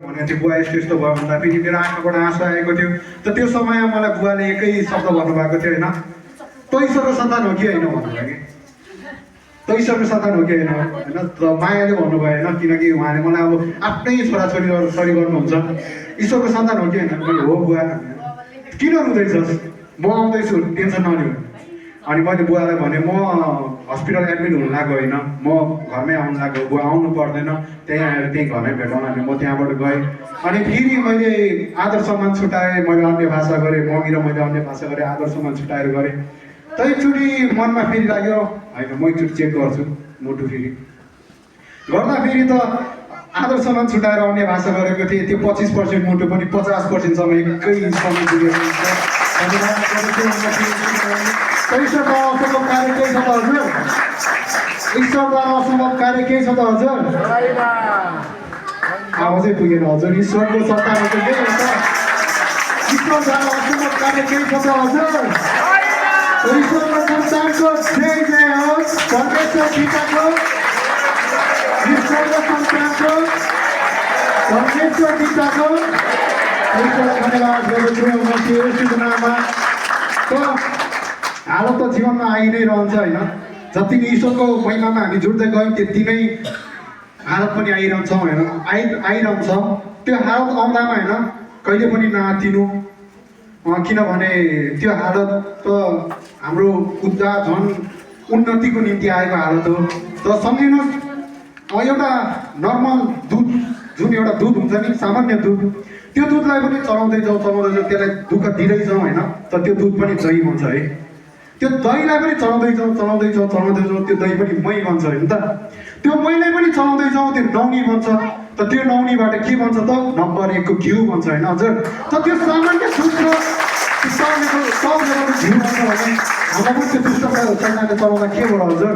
भने त्यो बुवा यस्तो यस्तो भयो भन्दा फेरि मेरो आँखाबाट आँसु आएको थियो। त त्यो समयमा मलाई बुवाले एकै शब्द भन्नुभएको थियो होइन, तँ ईश्वरको सन्तान हो कि होइन भन्नुभयो कि, तँ ईश्वरको सन्तान हो कि होइन होइन, त मायाले भन्नुभयो होइन, किनकि उहाँले मलाई अब आफ्नै छोराछोरी गर्नुहुन्छ, ईश्वरको सन्तान हो कि होइन, मैले हो बुवा। किन रुँदैछस्? म आउँदैछु, टेन्सन नलिनु। अनि मैले बुवालाई भने म हस्पिटल एडमिट हुनु लाग्यो होइन, म घरमै आउनु लाग्यो, बुवा आउनु पर्दैन, त्यहीँ आएर त्यहीँ घरमै भेटौँ भने म त्यहाँबाट गएँ। अनि फेरि मैले आदर सम्मान छुट्याएँ, मैले अन्य भाषा गरेँ, मम्मी र मैले अन्य भाषा गरेँ, आदर सम्मान छुट्याएर गरेँ। त एकचोटि मनमा फेरि लाग्यो होइन, म एकचोटि चेक गर्छु मुटु फेरि गर्दाखेरि त आदर सम्मान छुट्याएर अन्य भाषा गरेको थिएँ। त्यो 25% मुटु पनि 50%सम्म एकै समय पुगेको हुन्छ। ईश्वरको असम्भव कार्य केही छ त हजुर? ईश्वरद्वारा असम्भव कार्य केही छ त हजुर? आवाजै पुगेन हजुर। ईश्वरको सत्तामा चाहिँ के हुन्छ? ईश्वरद्वारा असम्भव कार्य केही छ त हजुर? ईश्वरको सन्तानको जय जय होस्। परमेश्वर पिताको, ईश्वरको सन्तानको, परमेश्वर पिताको ईश्वरलाई धन्यवाद गर्दछु मसीहको नाममा। हालत त जीवनमा आइ नै रहन्छ होइन, जति नै ईश्वरको महिमामा हामी जुट्दै गयौँ त्यति नै हालत पनि आइरहन्छौँ होइन, आइरहन्छ। त्यो हालत आउँदामा होइन कहिले पनि नआत्तिनु, किनभने त्यो हालत त हाम्रो झन् उन्नतिको निम्ति आएको हालत हो। त सम्झिनुहोस्, एउटा नर्मल दुध, जुन एउटा दुध हुन्छ नि, सामान्य दुध, त्यो दुधलाई पनि चलाउँदै जाउँ त्यसलाई दुःख दिँदै जाउँ होइन, त त्यो दुध पनि दही बन्छ है। त्यो दहीलाई पनि चलाउँदै जाउँ त्यो दही पनि मही बन्छ होइन त। त्यो महीलाई पनि चलाउँदै जाउँ त्यो नौनी बन्छ, त त्यो नौनीबाट के बन्छ त? नम्बर 1 को घिउ बन्छ होइन हजुर। त त्यो सामान्य दुध र सब लेभलको घिउ बन्छ भने हामीलाई पनि त्यो दुष्ट चैनाले चलाउँदा के भयो हजुर?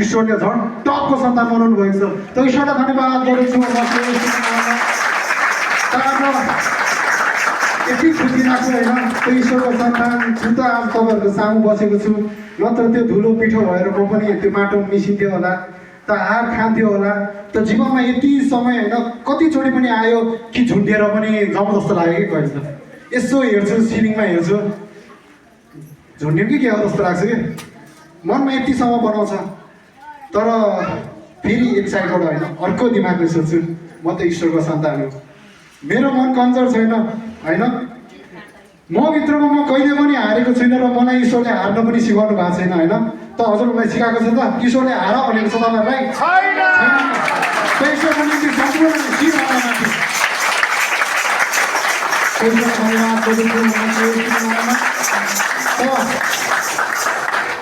ईश्वरले झन् टपको सन्तान बनाउनु भएको छ। त ईश्वरलाई धन्यवाद गर्दछु। यति खुसी लाग्छ होइन, त्यो ईश्वरको सन्तान छु त आज तपाईँहरूको सामु बसेको छु। नत्र त्यो धुलो पिठो भएर म पनि त्यो माटोमा मिसिन्थ्यो होला, त हार खान्थ्यो होला। त जीवनमा यति समय होइन कतिचोटि पनि आयो कि झुन्डेर पनि जाउँ जस्तो लाग्यो कि कहिले त यसो हेर्छु, सिलिङमा हेर्छु, झुन्ड्यो कि के हो जस्तो लाग्छ कि मनमा यतिसम्म बनाउँछ। तर फेरि एक साइडबाट होइन अर्को दिमागले सोध्छु, म त ईश्वरको सन्तान हो, मेरो मन कमजोर छैन होइन, म भित्रमा म कहिले पनि हारेको छुइनँ र मलाई ईश्वरले हार्न पनि सिकाउनु भएको छैन होइन। त हजुरलाई सिकाएको छ त ईश्वरले हार भनेको छ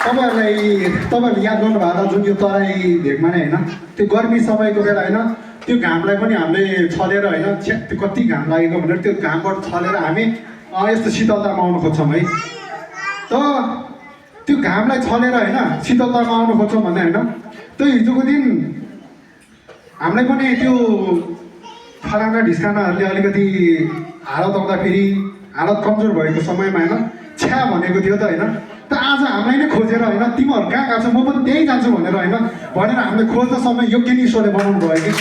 तपाईँहरूलाई? तपाईँहरूले याद गर्नुभएको होला जुन यो तराई भेगमा नै होइन, त्यो गर्मी समयको बेला होइन, त्यो घामलाई पनि हामीले छलेर होइन, त्यो कति घाम लागेको भनेर त्यो घामबाट छलेर हामी यस्तो शीतलतामा आउनु खोज्छौँ है। त त्यो घामलाई छलेर होइन शीतलतामा आउनु खोज्छौँ भन्ने होइन। त्यो हिजोको दिन हामीलाई पनि त्यो फलाना ढिस्कानाहरूले अलिकति हालत आउँदाखेरि, हालत कमजोर भएको समयमा होइन छ्या भनेको थियो त होइन। त आज हामीलाई नै खोजेर होइन, तिमीहरू कहाँ गएको छ म पनि त्यहीँ जान्छु भनेर होइन भनेर हामीले खोज्न समय योग्य नै ईश्वरले बनाउनु भयो कि।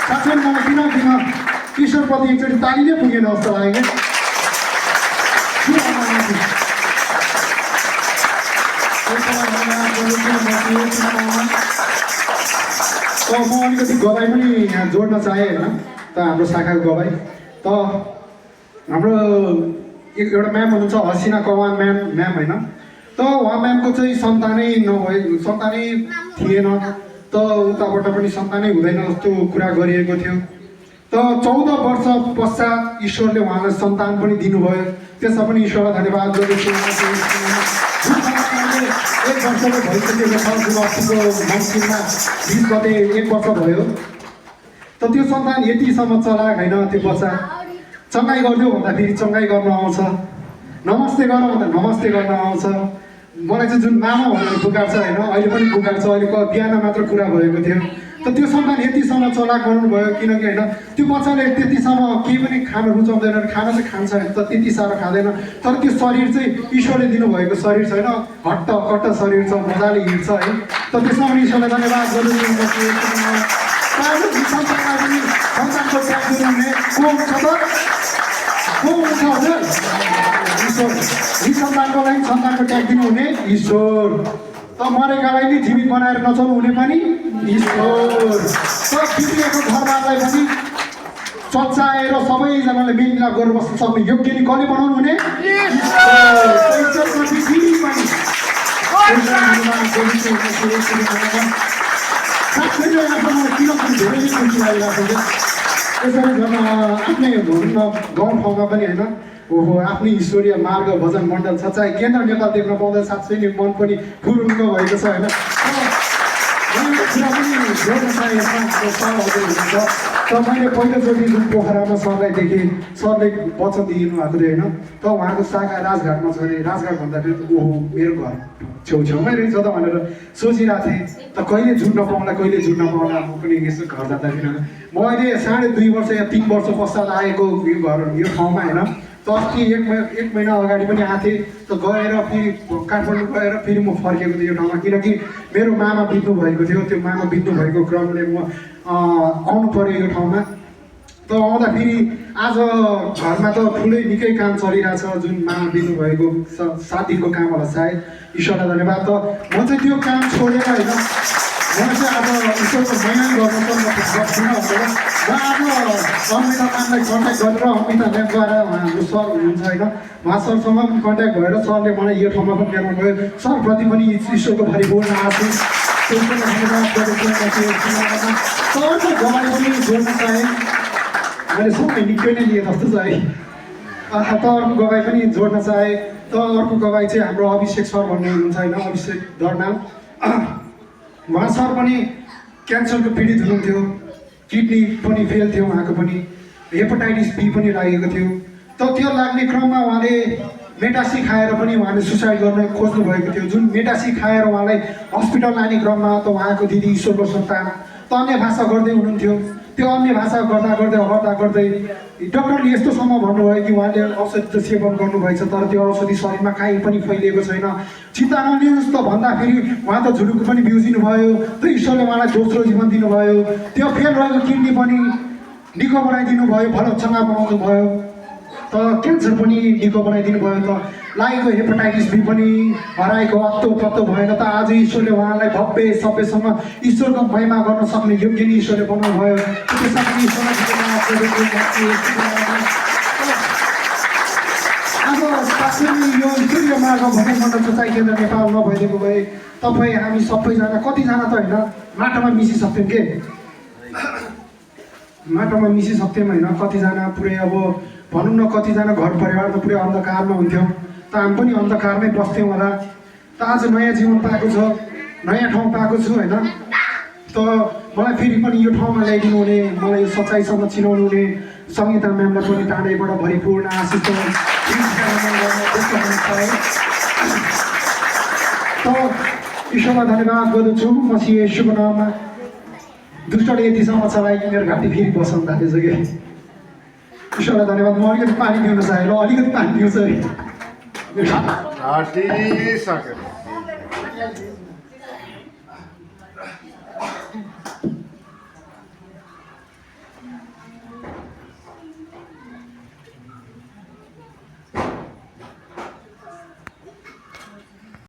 साथै मलाई किन ईश्वरप्रति एकचोटि ताली नै पुगेन जस्तो लाग्यो कि। म अलिकति गवाई पनि यहाँ जोड्न चाहेँ होइन, त हाम्रो शाखाको गवाई त हाम्रो एउटा म्याम हुनुहुन्छ हसिना कमान म्याम होइन। त उहाँ म्यामको चाहिँ सन्तानै थिएन, त उताबाट पनि सन्तानै हुँदैन जस्तो कुरा गरिएको थियो। त 14 वर्ष पश्चात ईश्वरले उहाँलाई सन्तान पनि दिनुभयो, त्यसमा पनि ईश्वरलाई धन्यवाद गर्दछु। 1 वर्षको भइसकेको छ, जुन अस्तिको मङ्सिरमा 20 गते 1 वर्ष भयो। त त्यो सन्तान यतिसम्म चलाक होइन, त्यो बच्चा चङ्गाइ गरिदियो भन्दा फेरि चङ्गाइ गर्न आउँछ, नमस्ते गर भन्दा नमस्ते गर्न आउँछ। मलाई चाहिँ जुन मामा भनेर पुकार्छ होइन, अहिले पनि पुकार्छ, अहिले बिहान मात्र कुरा भएको थियो। त त्यो सन्तान यतिसम्म चलाक बनाउनुभयो किनकि होइन त्यो बच्चाले त्यतिसम्म केही पनि खान रुचाउँदैन, खाना चाहिँ खान्छ होइन त त्यति साह्रो खाँदैन, तर त्यो शरीर चाहिँ ईश्वरले दिनुभएको शरीर छैन, हट्ट कट्ट शरीर छ, मजाले हिँड्छ है। त त्यसमा पनि ईश्वरलाई धन्यवाद गर्नु सन्तानलाई पनि सन्तानको त्याग दिनुहुने को हुन्छ त? को हुन्छ हजुर? ईश्वर। यी सन्तानको लागि सन्तानको त्याग दिनुहुने ईश्वर। त मरेकालाई नि जीवित बनाएर नचल्नु हुने पनि ईश्वर। त बिग्रिएको घरबारलाई पनि चच्चाएर सबैजनाले मेलमिलाप गरेर बस्न सक्ने योग्य नि कसले बनाउनु हुने? धेरै खुसी लागिरहेको छ। यसरी झन् आफ्नै भनौँ न गाउँठाउँमा पनि होइन ओहो आफ्नै ईश्वरीय मार्ग भजन मण्डल छ, चाहे केन्द्र नेपाल देख्न पाउँदा साँच्चै नै मन पनि फुरुङ्ग भएको छ होइन। कुरा पनि जोड्न चाहेको त मैले पहिलोचोटि जुन पोखरामा सरलाई देखेँ, सरले वचन दिनु भएको थियो होइन, त उहाँको शाखा राजघाटमा छ अरे। राजघाट भन्दाखेरि ओहो मेरो घर छेउछेउमै रहेछ त भनेर सोचिरहेको थिएँ। त कहिले जुट्न पाउँला कहिले जुट्न पाउँला, म पनि यसो घर जाँदाखेरि म अहिले 2.5 वर्ष या 3 वर्ष पश्चात आएको यो घर यो ठाउँमा होइन। त अस्ति एक महिना अगाडि पनि आएको थिएँ। त गएर फेरि काठमाडौँ गएर फेरि म फर्केको थिएँ यो ठाउँमा, किनकि मेरो मामा बित्नु भएको थियो। त्यो मामा बित्नु भएको क्रमले म आउनु पऱ्यो यो ठाउँमा। त आउँदाखेरि आज घरमा त ठुलै निकै काम चलिरहेछ, जुन मामा बित्नु भएको 7 दिनको काम होला सायद, ईश्वरलाई धन्यवाद। त म चाहिँ त्यो काम छोडेर होइन, म चाहिँ अब ईश्वरको महिना गर्न सक्दिनँ भनेर म आज अमिता म्यामलाई कन्ट्याक्ट गरेर अमिता म्याम गएर हाम्रो सर हुनुहुन्छ होइन, उहाँ सरसँग पनि कन्ट्याक्ट भएर सरले मलाई यो ठाउँमा पनि ल्याउनु भयो। सरप्रति पनि ईश्वरको भरिपूर्ण आशीष धन्यवाद गरेको सरको गवाई पनि जोड्न चाहेँ। मैले समय निकै नै लिएँ जस्तो छ है। त अर्को गवाई पनि जोड्न चाहेँ। त अर्को गवाई चाहिँ हाम्रो अभिषेक सर भन्ने हुनुहुन्छ होइन, अभिषेक दर्नाल। उहाँ सर पनि क्यान्सरको पीडित हुनुहुन्थ्यो, किडनी पनि फेल थियो उहाँको पनि, हेपाटाइटिस बी पनि लागेको थियो। त त्यो लाग्ने क्रममा उहाँले मेटासी खाएर पनि उहाँले सुसाइड गर्न खोज्नु भएको थियो। जुन मेटासी खाएर उहाँलाई हस्पिटल लाने क्रममा त उहाँको दिदी ईश्वरको सन्तान त अन्य भाषा गर्दै हुनुहुन्थ्यो। त्यो अन्य भाषा गर्दा गर्दै डक्टरले यस्तोसम्म भन्नुभयो कि उहाँले औषधि त सेवन गर्नुभएछ, तर त्यो औषधि शरीरमा काहीँ पनि फैलिएको छैन, चिन्ता नलिनुहोस् त भन्दाखेरि उहाँ त झुलुको पनि बिउजिनु भयो। त ईश्वरले उहाँलाई दोस्रो जीवन दिनुभयो। त्यो फेल रहेको किडनी पनि निको बनाइदिनु भयो, भलसँग बनाउनु भयो। त क्यान्सर पनि निको बनाइदिनु भयो। त लागेको हेपाटाइटिस बी पनि हराएको अत्तो पत्तो भएन। त आज ईश्वरले उहाँलाई भव्य सभ्यसँग ईश्वरको महिमा गर्न सक्ने योग्य नै ईश्वरले बनाउनु भयो। त्यसमा पनि अब साँच्चै यो ईश्वरीय मार्ग भजन मण्डल चाहिँ केन्द्र नेपाल नभइदिएको भए तपाईँ हामी सबैजना कतिजना त होइन माटोमा मिसिसक्थ्यौँ के, माटोमा मिसिसक्थ्यौँ होइन। कतिजना पुरै अब भनौँ न कतिजना घर परिवार त पुरै अन्धकारमा हुन्थ्यौँ। त हामी पनि अन्धकारमै बस्थ्यौँ होला। त आज नयाँ जीवन पाएको छ, नयाँ ठाउँ पाएको छु होइन। त मलाई फेरि पनि यो ठाउँमा ल्याइदिनु हुने, मलाई यो सच्चाइसँग चिनाउनु हुने सङ्गीता म्यामलाई पनि टाढैबाट भरिपूर्ण आशिष त ईश्वरलाई धन्यवाद गर्दछु। मसी यशुको नाममा दुष्टले यतिसम्म चलाइ कि मेरो घाँटी फेरि बस्न थालेछ कि। ईश्वरलाई धन्यवाद। म अलिकति पानी पिउन चाहेँ ल, अलिकति पानी पिउँछ है।